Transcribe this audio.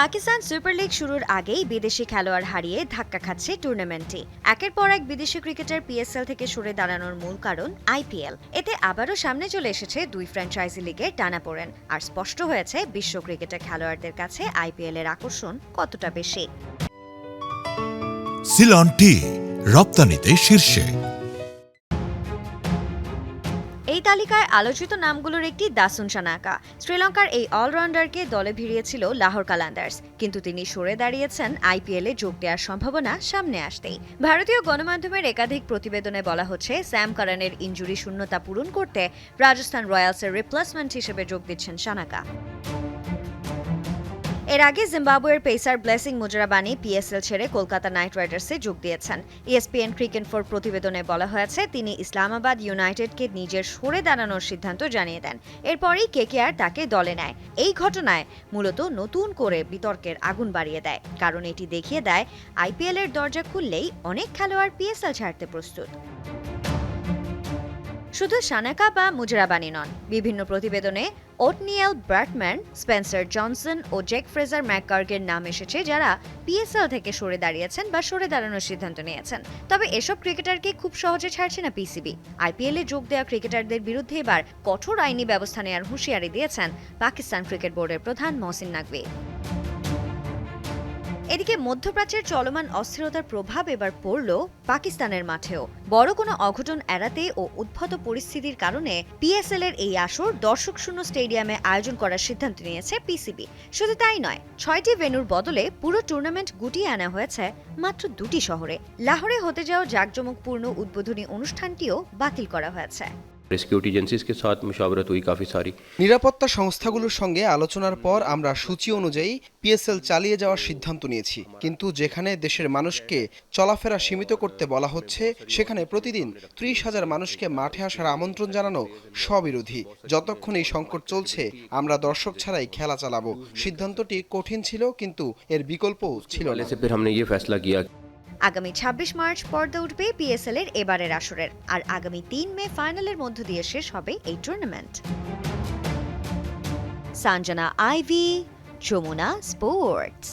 Pakistan super league শুরুর আগেই বিদেশি খেলোয়াড় হারিয়ে ধাক্কা খাচ্ছে টুর্নামেন্টটি। একের পর এক বিদেশি ক্রিকেটার পিএসএল থেকে সরে দাঁড়ানোর মূল কারণ আইপিএল। এতে আবারও সামনে চলে এসেছে দুই ফ্র্যাঞ্চাইজি লিগের টানাপোড়েন, আর স্পষ্ট হয়েছে বিশ্ব ক্রিকেটের খেলোয়াড়দের কাছে আইপিএল এর আকর্ষণ কতটা বেশি। সিলন টি রপ্তানিতে শীর্ষে। এই তালিকায় আলোচিত নামগুলোর একটি দাসুন সানাকা। শ্রীলঙ্কার এই অলরাউন্ডারকে দলে ভিড়িয়েছিল লাহোর কালান্দার্স, কিন্তু তিনি সরে দাঁড়িয়েছেন আইপিএলে যোগ দেওয়ার সম্ভাবনা সামনে আসতেই। ভারতীয় গণমাধ্যমের একাধিক প্রতিবেদনে বলা হচ্ছে, স্যাম কারানের ইনজুরি শূন্যতা পূরণ করতে রাজস্থান রয়্যালসের রিপ্লেসমেন্ট হিসেবে যোগ দিচ্ছেন সানাকা। এর আগে জিম্বাবুয়ের পেসার ব্লেসিং মুজরাবানি পিএসএল ছেড়ে কলকাতা নাইট রাইডার্সে যোগ দিয়েছেন। ইএসপিএন ক্রিকেট ফর প্রতিবেদনে বলা হয়েছে, তিনি ইসলামাবাদ ইউনাইটেডকে নিজের সরে দাঁড়ানোর সিদ্ধান্ত জানিয়ে দেন। এরপরই কেকেআর তাকে দলে নেয়। এই ঘটনায় মূলত নতুন করে বিতর্কের আগুন বাড়িয়ে দেয়, কারণ এটি দেখিয়ে দেয় আইপিএল এর দরজা খুললেই অনেক খেলোয়াড় পিএসএল ছাড়তে প্রস্তুত। শুধু সানাকা বা মুজরাবানি নন, বিভিন্ন প্রতিবেদনে ওটনিয়েল ব্র্যাডম্যান, স্পেন্সার জনসন ও জ্যাক ফ্রেজার ম্যাককার্গের নাম এসেছে, যারা পিএসএল থেকে সরে দাঁড়িয়েছেন বা সরে দাঁড়ানোর সিদ্ধান্ত নিয়েছেন। তবে এসব ক্রিকেটারকে খুব সহজে ছাড়ছে না পিসিবি। আইপিএলে যোগ দেওয়া ক্রিকেটারদের বিরুদ্ধে এবার কঠোর আইনি ব্যবস্থা নেওয়ার হুঁশিয়ারি দিয়েছেন পাকিস্তান ক্রিকেট বোর্ডের প্রধান মহসিন নাকভি। এদিকে মধ্যপ্রাচ্যের চলমান অস্থিরতার প্রভাব এবার পড়ল পাকিস্তানের মাঠেও। বড় কোনো অঘটন এড়াতে ও উদ্ভূত পরিস্থিতির কারণে পিএসএল এর এই আসর দর্শকশূন্য স্টেডিয়ামে আয়োজন করার সিদ্ধান্ত নিয়েছে পিসিবি। শুধু তাই নয়, 6টি ভেন্যুর বদলে পুরো টুর্নামেন্ট গুটিয়ে আনা হয়েছে মাত্র 2টি শহরে। লাহোরে হতে যাওয়া জাঁকজমকপূর্ণ উদ্বোধনী অনুষ্ঠানটিও বাতিল করা হয়েছে। सिक्योरिटी एजेंसीज के साथ मुशावरत हुई काफ़ी सारी। নিরাপত্তা সংস্থাগুলোর সঙ্গে আলোচনার পর আমরা সূচি অনুযায়ী পিএসএল চালিয়ে যাওয়ার সিদ্ধান্ত নিয়েছি, কিন্তু যেখানে দেশের মানুষকে চলাফেরা সীমিত করতে বলা হচ্ছে, সেখানে প্রতিদিন 30,000 মানুষকে মাঠে আসার আমন্ত্রণ জানানো স্ববিরোধী। যতক্ষণ এই সংকট চলছে, আমরা দর্শক ছাড়াই খেলা চালাবো। সিদ্ধান্তটি কঠিন ছিল, কিন্তু এর বিকল্পও ছিল না। फिर हमने ये फैसला किया। আগামী 26 মার্চ পর্দা উঠবে পিএসএল এর এবারের আসরের, আর আগামী 3 মে ফাইনালের মধ্য দিয়ে শেষ হবে এই tournament. Sanjana Ivy, Jamuna sports.